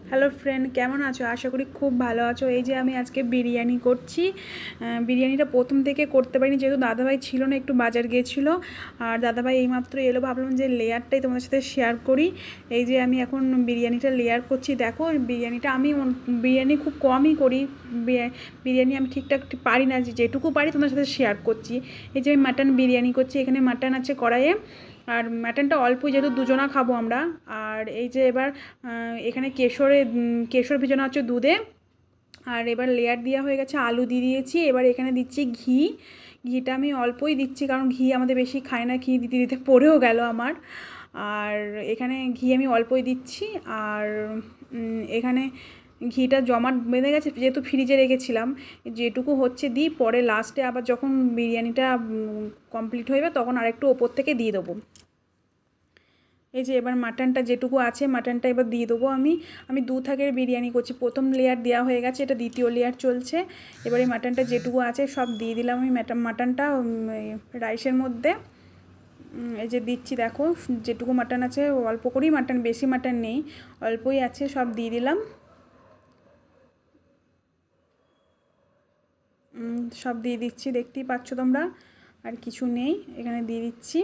Hello friend, কেমন আছো? আশা করি খুব ভালো আছো। এই যে আমি আজকে বিরিয়ানি করছি। বিরিয়ানিটা প্রথম থেকে করতে পারিনি, যেহেতু দাদাভাই ছিল না, একটু বাজার গিয়েছিলো। আর দাদাভাই এইমাত্র এলো, ভাবলাম যে লেয়ারটাই তোমাদের সাথে শেয়ার করি। এই যে আমি এখন বিরিয়ানিটা লেয়ার করছি। দেখো, বিরিয়ানিটা আমি বিরিয়ানি খুব কমই করি। বিরিয়ানি আমি ঠিকঠাক পারি না, যেটুকু পারি তোমাদের সাথে শেয়ার করছি। এই যে আমি মাটন বিরিয়ানি করছি, এখানে মাটন আছে কড়াইয়ে। আর মাটনটা অল্প, যেহেতু দুজনা খাবো আমরা। আর এই যে এবার এখানে কেশর ভেজানো হচ্ছে দুধে। আর এবার লেয়ার দেওয়া হয়ে গেছে, আলু দিয়ে দিয়েছি। এবার এখানে দিচ্ছি ঘি। ঘিটা আমি অল্পই দিচ্ছি, কারণ ঘি আমাদের বেশি খায় না, ঘি দিতে দিতে পড়েও গেল আমার। আর এখানে ঘি আমি অল্পই দিচ্ছি। আর এখানে ঘিটা জমাট বেঁধে গেছে, যেহেতু ফ্রিজে রেখেছিলাম। যেটুকু হচ্ছে দিই, পরে লাস্টে আবার যখন বিরিয়ানিটা কমপ্লিট হয়ে যাবে তখন আরেকটু ওপর থেকে দিয়ে দেবো। এই যে এবার মাটনটা যেটুকু আছে, মাটনটা এবার দিয়ে দেবো। আমি দু থাকের বিরিয়ানি করছি। প্রথম লেয়ার দেওয়া হয়ে গেছে, এটা দ্বিতীয় লেয়ার চলছে। এবার এই মাটনটা যেটুকু আছে সব দিয়ে দিলাম আমি মাটনটা রাইসের মধ্যে। এই যে দিচ্ছি, দেখো যেটুকু মাটন আছে, অল্প করেই মাটন, বেশি মাটন নেই, অল্পই আছে, সব দিয়ে দিলাম। সব দিয়ে দিচ্ছি, দেখতেই পাচ্ছ তোমরা। আর কিছু নেই, এখানে দিয়ে দিচ্ছি।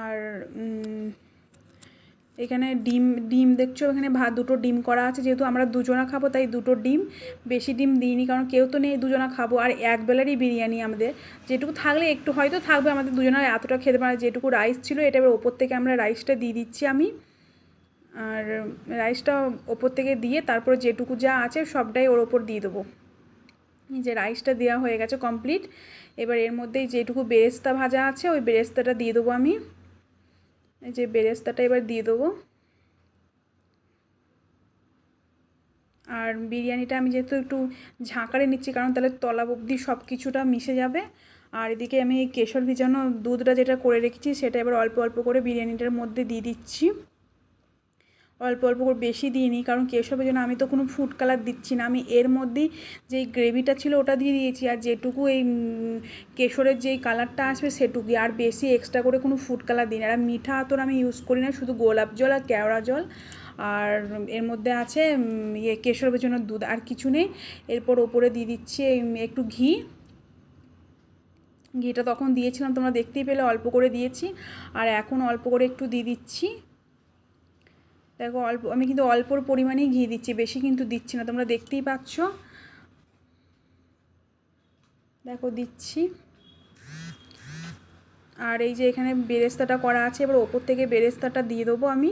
আর এখানে ডিম ডিম দেখছো, এখানে দুটো ডিম করা আছে, যেহেতু আমরা দুজনা খাবো তাই দুটো ডিম। বেশি ডিম দিইনি, কারণ কেউ তো নেই, দুজনা খাবো। আর এক বেলারই বিরিয়ানি আমাদের, যেটুকু থাকলে একটু হয়তো থাকবে, আমাদের দুজনের এতটা খেতে পারে। যেটুকু রাইস ছিল, এটা এবার ওপর থেকে আমরা রাইসটা দিয়ে দিচ্ছি আমি। আর রাইসটা ওপর থেকে দিয়ে তারপরে যেটুকু যা আছে সবটাই ওর ওপর দিয়ে দেবো। যে রাইসটা দেওয়া হয়ে গেছে কমপ্লিট। এবার এর মধ্যেই যেটুকু বেরেস্তা ভাজা আছে, ওই বেরেস্তাটা দিয়ে দেবো আমি। এই যে বেরেস্তাটা এবার দিয়ে দেবো। আর বিরিয়ানিটা আমি যেহেতু একটু ঝাঁকারে নিচ্ছি, কারণ তাহলে তলা অবধি সব কিছুটা মিশে যাবে। আর এদিকে আমি কেশর ভিজানো দুধটা যেটা করে রেখেছি, সেটা এবার অল্প অল্প করে বিরিয়ানিটার মধ্যে দিয়ে দিচ্ছি। অল্প অল্প করে, বেশি দিইনি, কারণ কেশরের জন্য আমি তো কোনো ফুড কালার দিচ্ছি না। আমি এর মধ্যেই যেই গ্রেভিটা ছিল ওটা দিয়ে দিয়েছি, আর যেটুকু এই কেশরের যেই কালারটা আসবে সেটুকুই, আর বেশি এক্সট্রা করে কোনো ফুড কালার দিই না। আর মিঠা আতর আমি ইউজ করি না, শুধু গোলাপ জল আর কেওড়া জল। আর এর মধ্যে আছে কেশরের জন্য দুধ, আর কিছু নেই। এরপর ওপরে দিয়ে দিচ্ছি একটু ঘি। ঘিটা তখন দিয়েছিলাম, তোমরা দেখতেই পেলে, অল্প করে দিয়েছি। আর এখন অল্প করে একটু দিয়ে দিচ্ছি। দেখো, আমি কিন্তু অল্পর পরিমাণেই ঘি দিচ্ছি, বেশি কিন্তু দিচ্ছি না, তোমরা দেখতেই পাচ্ছ। দেখো দিচ্ছি। আর এই যে এখানে বেরেস্তাটা করা আছে, এবার ওপর থেকে বেরেস্তাটা দিয়ে দেবো আমি।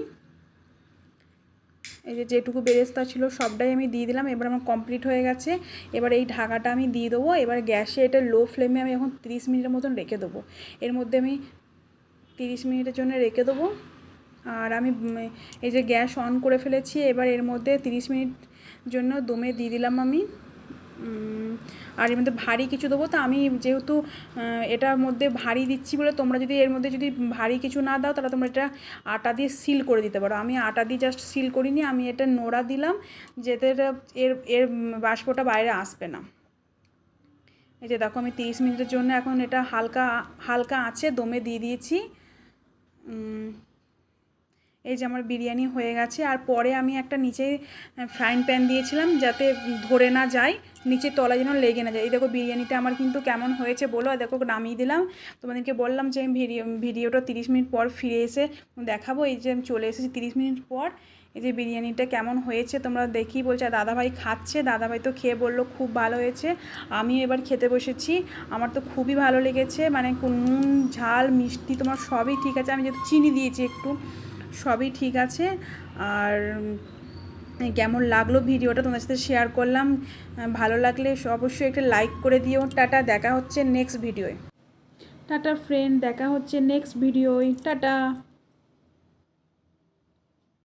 এই যে যেটুকু বেরেস্তা ছিল সবটাই আমি দিয়ে দিলাম। এবার আমার কমপ্লিট হয়ে গেছে। এবার এই ঢাকাটা আমি দিয়ে দেবো। এবার গ্যাসে এটা লো ফ্লেমে আমি এখন 30 মিনিটের মতন রেখে দেবো। এর মধ্যে আমি 30 মিনিটের জন্য রেখে দেবো। আর আমি এই যে গ্যাস অন করে ফেলেছি, এবার এর মধ্যে 30 মিনিট জন্য দমে দিয়ে দিলাম আমি। আর এর মধ্যে ভারী কিছু দেবো, তো আমি যেহেতু এটার মধ্যে ভারী দিচ্ছি বলে, তোমরা যদি এর মধ্যে যদি ভারী কিছু না দাও, তাহলে তোমরা এটা আটা দিয়ে সিল করে দিতে পারো। আমি আটা দিয়ে জাস্ট সিল করিনি, আমি এটা নোড়া দিলাম, যাতে এর এর বাষ্পটা বাইরে আসবে না। এই যে দেখো, আমি 30 মিনিটের জন্য এখন এটা হালকা হালকা আঁচে দমে দিয়ে দিয়েছি। এই যে আমার বিরিয়ানি হয়ে গেছে। আর পরে আমি একটা নিচে ফ্রাইং প্যান দিয়েছিলাম, যাতে ধরে না যায়, নিচের তলা যেন লেগে না যায়। এই দেখো বিরিয়ানিটা আমার কিন্তু কেমন হয়েছে বলো। আর দেখো, নামিয়ে দিলাম। তোমাদেরকে বললাম যে আমি ভিডিওটা 30 মিনিট পর ফিরে এসে দেখাবো। এই যে আমি চলে এসেছি 30 মিনিট পর। এই যে বিরিয়ানিটা কেমন হয়েছে তোমরা দেখেই বলছো। আর দাদাভাই খাচ্ছে, দাদাভাই তো খেয়ে বললো খুব ভালো হয়েছে। আমি এবার খেতে বসেছি, আমার তো খুবই ভালো লেগেছে। মানে নুন ঝাল মিষ্টি তোমার সবই ঠিক আছে, আমি যেহেতু চিনি দিয়েছি একটু, সবই ঠিক আছে। আর কেমন লাগলো ভিডিওটা তোমাদের সাথে শেয়ার করলাম। ভালো লাগলে অবশ্যই একটা লাইক করে দিও। টাটা, দেখা হচ্ছে নেক্সট ভিডিওয়। টাটা ফ্রেন্ড, দেখা হচ্ছে নেক্সট ভিডিওয়। টাটা।